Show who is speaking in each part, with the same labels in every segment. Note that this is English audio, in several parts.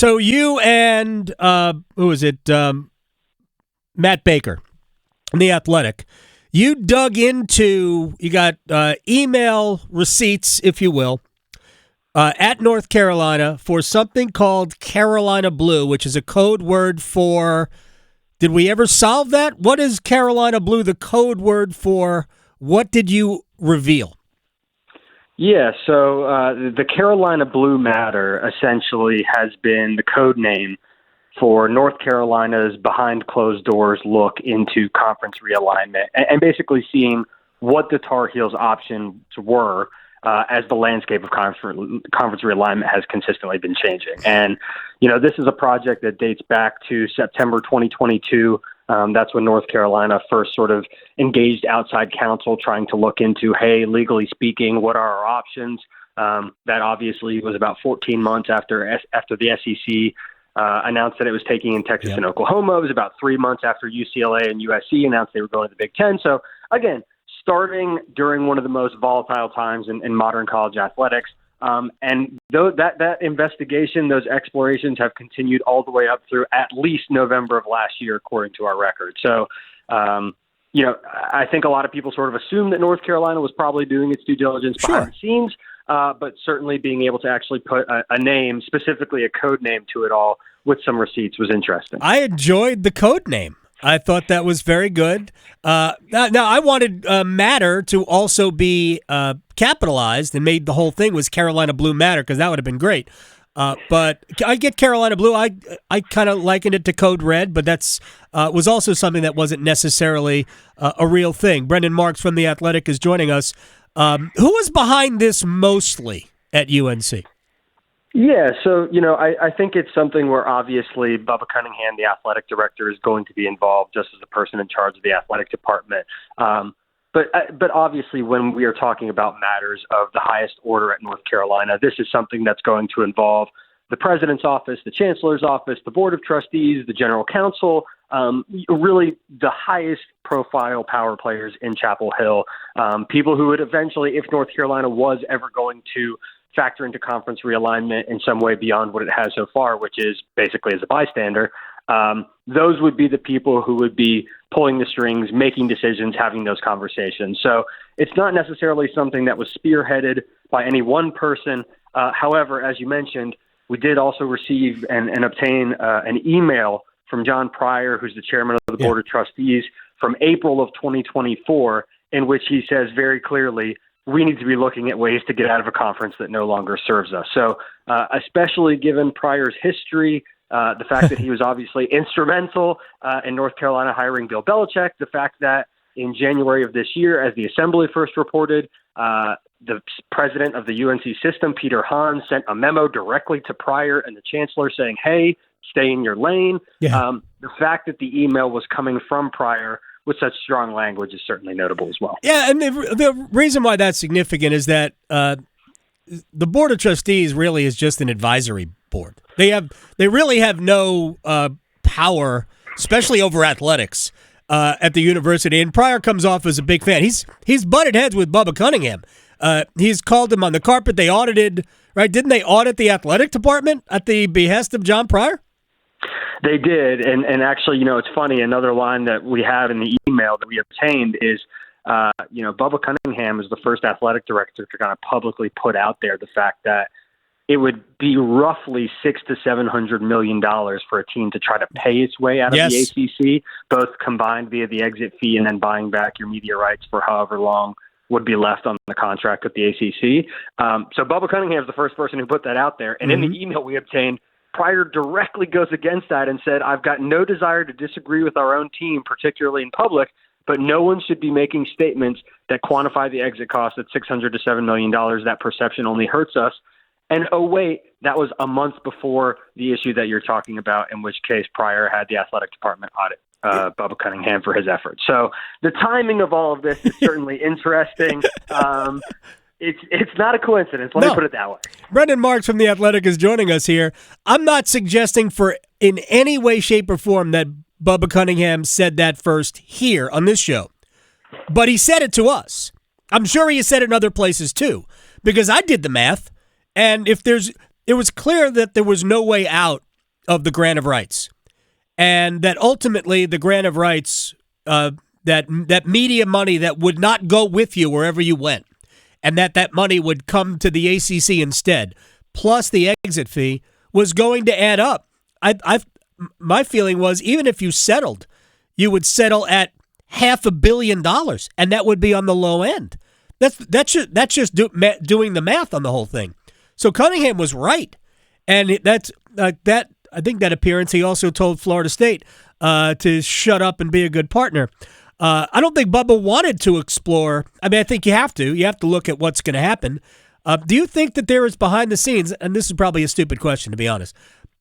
Speaker 1: So you and who is it? Matt Baker, in The Athletic. You dug into. You got email receipts, if you will, at North Carolina for something called Carolina Blue, which is a code word for. Did we ever solve that? What is Carolina Blue the code word for? What did you reveal?
Speaker 2: Yeah, so the Carolina Blue matter essentially has been the code name for North Carolina's behind closed doors look into conference realignment and basically seeing what the Tar Heels' options were as the landscape of conference realignment has consistently been changing. And, this is a project that dates back to September 2022. That's when North Carolina first sort of engaged outside counsel trying to look into, hey, legally speaking, what are our options? That obviously was about 14 months after the SEC announced that it was taking in Texas and Oklahoma. It was about 3 months after UCLA and USC announced they were going to the Big Ten. So, again, starting during one of the most volatile times in modern college athletics. And that investigation, those explorations have continued all the way up through at least November of last year, according to our record. So, I think a lot of people sort of assumed that North Carolina was probably doing its due diligence behind the scenes, but certainly being able to actually put a name, specifically a code name to it all with some receipts was interesting.
Speaker 1: I enjoyed the code name. I thought that was very good. Now I wanted Matter to also be capitalized and made the whole thing was Carolina Blue Matter because that would have been great. But I get Carolina Blue. I kind of likened it to Code Red, but that's was also something that wasn't necessarily a real thing. Brendan Marks from The Athletic is joining us. Who was behind this mostly at UNC?
Speaker 2: Yeah, so, I think it's something where obviously Bubba Cunningham, the athletic director, is going to be involved just as the person in charge of the athletic department. But obviously when we are talking about matters of the highest order at North Carolina, this is something that's going to involve the president's office, the chancellor's office, the board of trustees, the general counsel, really the highest profile power players in Chapel Hill, people who would eventually, if North Carolina was ever going to factor into conference realignment in some way beyond what it has so far, which is basically as a bystander, those would be the people who would be pulling the strings, making decisions, having those conversations. So it's not necessarily something that was spearheaded by any one person. However, as you mentioned, we did also receive and obtain an email from John Pryor, who's the chairman of the Board of Trustees, from April of 2024, in which he says very clearly, we need to be looking at ways to get out of a conference that no longer serves us. So especially given Pryor's history, the fact that he was obviously instrumental in North Carolina hiring Bill Belichick, the fact that in January of this year, as the Assembly first reported, the president of the UNC system, Peter Hahn, sent a memo directly to Pryor and the chancellor saying, hey, stay in your lane. The fact that the email was coming from Pryor with such strong language is certainly notable as well.
Speaker 1: Yeah, and the reason why that's significant is that the Board of Trustees really is just an advisory board. They really have no power, especially over athletics at the university. And Pryor comes off as a big fan. He's butted heads with Bubba Cunningham. He's called him on the carpet. They audited, right? Didn't they audit the athletic department at the behest of John Pryor?
Speaker 2: They did, and actually, it's funny, another line that we have in the email that we obtained is, Bubba Cunningham is the first athletic director to kind of publicly put out there the fact that it would be roughly $600 to $700 million for a team to try to pay its way out of the ACC, both combined via the exit fee and then buying back your media rights for however long would be left on the contract with the ACC. So Bubba Cunningham is the first person who put that out there, and in the email we obtained, Pryor directly goes against that and said, I've got no desire to disagree with our own team, particularly in public, but no one should be making statements that quantify the exit cost at $600 to $7 million. That perception only hurts us. And oh, wait, that was a month before the issue that you're talking about, in which case Pryor had the athletic department audit Bubba Cunningham for his efforts. So the timing of all of this is certainly interesting. It's not a coincidence. Let me put it that way.
Speaker 1: Brendan Marks from The Athletic is joining us here. I'm not suggesting in any way, shape, or form that Bubba Cunningham said that first here on this show. But he said it to us. I'm sure he said it in other places too, because I did the math, and it was clear that there was no way out of the grant of rights, and that ultimately the grant of rights, that media money that would not go with you wherever you went, and that money would come to the ACC instead, plus the exit fee, was going to add up. My feeling was, even if you settled, you would settle at $500 million, and that would be on the low end. That's just doing the math on the whole thing. So Cunningham was right, and that's that. I think that appearance, he also told Florida State to shut up and be a good partner. I don't think Bubba wanted to explore. I mean, I think you have to. You have to look at what's going to happen. Do you think that there is behind the scenes, and this is probably a stupid question to be honest,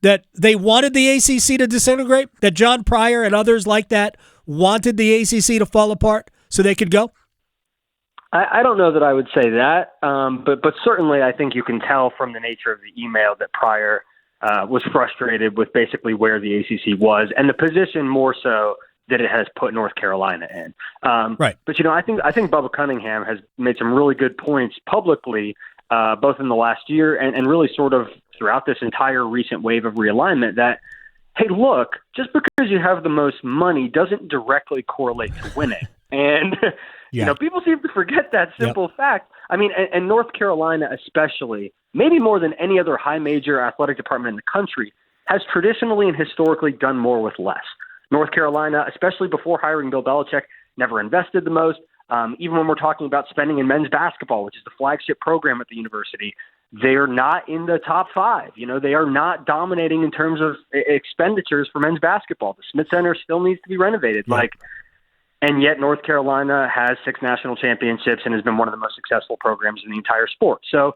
Speaker 1: that they wanted the ACC to disintegrate, that John Pryor and others like that wanted the ACC to fall apart so they could go?
Speaker 2: I don't know that I would say that, but certainly I think you can tell from the nature of the email that Pryor was frustrated with basically where the ACC was and the position more so that it has put North Carolina in.
Speaker 1: Right.
Speaker 2: But, I think Bubba Cunningham has made some really good points publicly, both in the last year and really sort of throughout this entire recent wave of realignment that, hey, look, just because you have the most money doesn't directly correlate to winning. And, people seem to forget that simple fact. I mean, and North Carolina especially, maybe more than any other high major athletic department in the country, has traditionally and historically done more with less. North Carolina, especially before hiring Bill Belichick, never invested the most. Even when we're talking about spending in men's basketball, which is the flagship program at the university, they're not in the top five. They are not dominating in terms of expenditures for men's basketball. The Smith Center still needs to be renovated.
Speaker 1: Yeah.
Speaker 2: And yet North Carolina has 6 national championships and has been one of the most successful programs in the entire sport. So,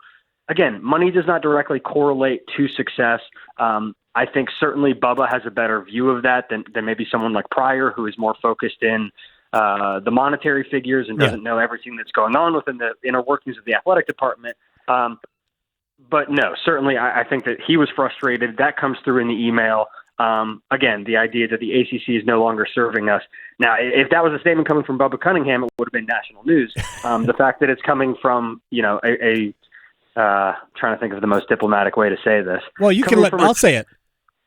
Speaker 2: again, money does not directly correlate to success. I think certainly Bubba has a better view of that than maybe someone like Pryor, who is more focused in the monetary figures and doesn't know everything that's going on within the inner workings of the athletic department. But no, certainly I think that he was frustrated. That comes through in the email. Again, the idea that the ACC is no longer serving us. Now, if that was a statement coming from Bubba Cunningham, it would have been national news. The fact that it's coming from, trying to think of the most diplomatic way to say this.
Speaker 1: Well, I'll say it.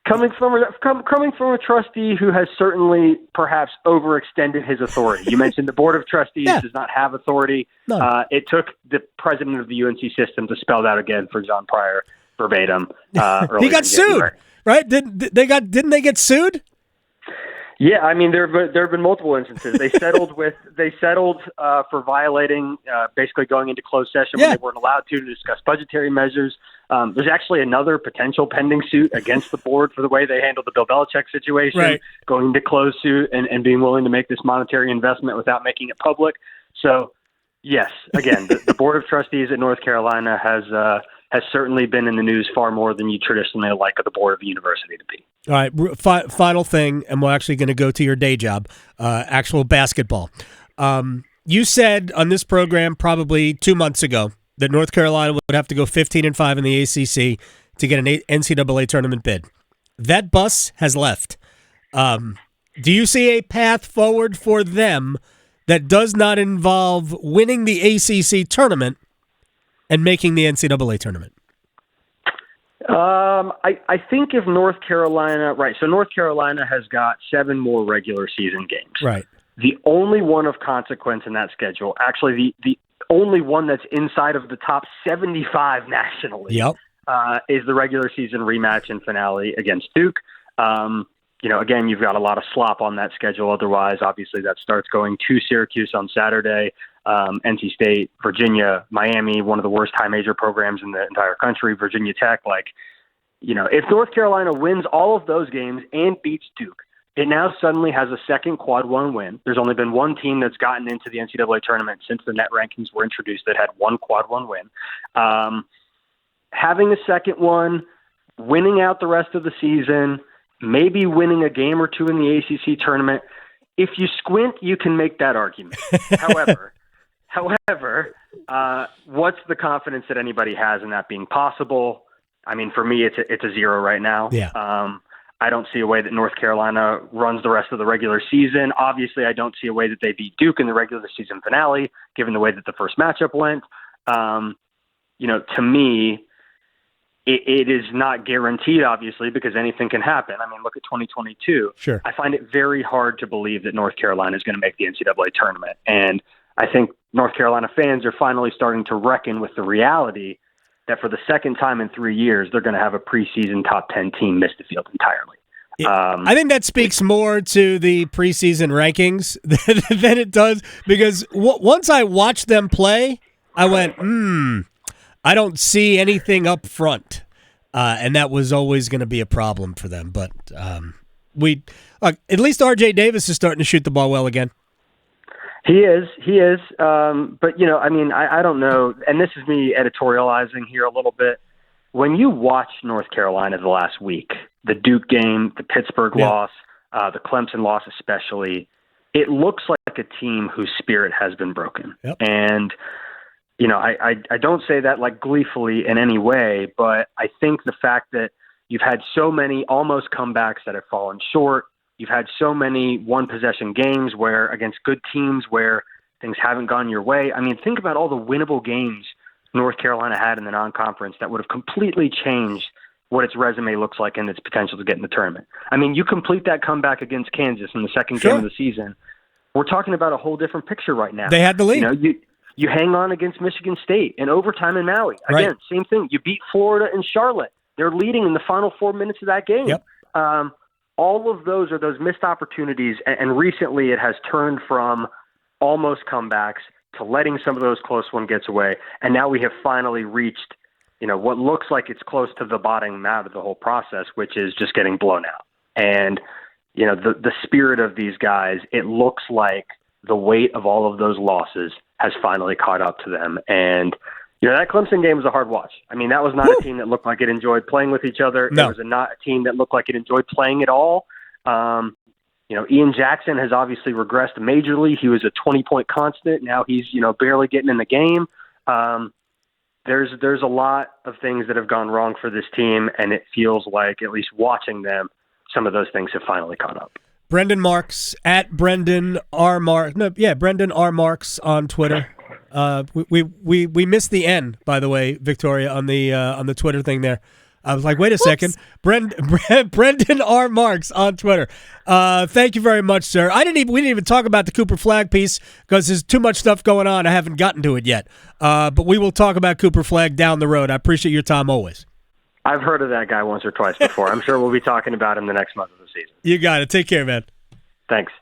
Speaker 2: Coming from a trustee who has certainly perhaps overextended his authority. You mentioned the Board of Trustees does not have authority.
Speaker 1: No.
Speaker 2: It took the president of the UNC system to spell that again for John Pryor verbatim.
Speaker 1: He got sued, right? Didn't they get sued?
Speaker 2: Yeah, I mean there have been multiple instances. They settled for violating basically going into closed session when they weren't allowed to discuss budgetary measures. There's actually another potential pending suit against the board for the way they handled the Bill Belichick situation, going into closed suit and being willing to make this monetary investment without making it public. So, yes, again, the Board of Trustees at North Carolina has certainly been in the news far more than you traditionally like the board of the university to be.
Speaker 1: All right, final thing, and we're actually going to go to your day job, actual basketball. You said on this program probably 2 months ago that North Carolina would have to go 15-5 in the ACC to get an NCAA tournament bid. That bus has left. Do you see a path forward for them that does not involve winning the ACC tournament and making the NCAA tournament?
Speaker 2: I think if North Carolina, so North Carolina has got 7 more regular season games.
Speaker 1: Right.
Speaker 2: The only one of consequence in that schedule, actually the only one that's inside of the top 75 nationally, is the regular season rematch and finale against Duke. Again, you've got a lot of slop on that schedule. Otherwise, obviously, that starts going to Syracuse on Saturday, NC State, Virginia, Miami, one of the worst high major programs in the entire country, Virginia Tech. If North Carolina wins all of those games and beats Duke, it now suddenly has a second quad one win. There's only been one team that's gotten into the NCAA tournament since the net rankings were introduced that had one quad one win. Having a second one, winning out the rest of the season, maybe winning a game or two in the ACC tournament. If you squint, you can make that argument. However, what's the confidence that anybody has in that being possible? I mean, for me, it's a 0 right now.
Speaker 1: Yeah.
Speaker 2: I don't see a way that North Carolina runs the rest of the regular season. Obviously, I don't see a way that they beat Duke in the regular season finale, given the way that the first matchup went. To me, it is not guaranteed, obviously, because anything can happen. I mean, look at 2022.
Speaker 1: Sure.
Speaker 2: I find it very hard to believe that North Carolina is going to make the NCAA tournament. And I think North Carolina fans are finally starting to reckon with the reality that for the second time in 3 years, they're going to have a preseason top 10 team miss the field entirely.
Speaker 1: I think that speaks more to the preseason rankings than it does, because once I watched them play, I went, I don't see anything up front, and that was always going to be a problem for them. But at least R.J. Davis is starting to shoot the ball well again.
Speaker 2: He is. But, I mean, I don't know, and this is me editorializing here a little bit. When you watch North Carolina the last week, the Duke game, the Pittsburgh loss, the Clemson loss especially, it looks like a team whose spirit has been broken.
Speaker 1: Yep.
Speaker 2: And, I don't say that like gleefully in any way, but I think the fact that you've had so many almost comebacks that have fallen short, you've had so many one-possession games where against good teams where things haven't gone your way. I mean, think about all the winnable games North Carolina had in the non-conference that would have completely changed what its resume looks like and its potential to get in the tournament. I mean, you complete that comeback against Kansas in the second game of the season, we're talking about a whole different picture right now.
Speaker 1: They had the lead.
Speaker 2: You hang on against Michigan State in overtime in Maui. Again, same thing. You beat Florida and Charlotte. They're leading in the final 4 minutes of that game.
Speaker 1: Yep.
Speaker 2: All of those are those missed opportunities, and recently it has turned from almost comebacks to letting some of those close ones get away, and now we have finally reached, what looks like it's close to the bottom out of the whole process, which is just getting blown out. And, the spirit of these guys, it looks like the weight of all of those losses has finally caught up to them. And, that Clemson game was a hard watch. I mean, that was not a team that looked like it enjoyed playing with each other.
Speaker 1: No.
Speaker 2: It was not a team that looked like it enjoyed playing at all. Ian Jackson has obviously regressed majorly. He was a 20-point constant. Now he's, barely getting in the game. There's a lot of things that have gone wrong for this team, and it feels like, at least watching them, some of those things have finally caught up.
Speaker 1: Brendan Marks at Brendan R. Marks. No, yeah, Brendan R. Marks on Twitter. We missed the N, by the way, Victoria, on the Twitter thing there. I was like, wait a second. Brendan R. Marks on Twitter. Thank you very much, sir. We didn't even talk about the Cooper Flagg piece because there's too much stuff going on. I haven't gotten to it yet. But we will talk about Cooper Flagg down the road. I appreciate your time always.
Speaker 2: I've heard of that guy once or twice before. I'm sure we'll be talking about him the next month of the season.
Speaker 1: You got it. Take care, man.
Speaker 2: Thanks.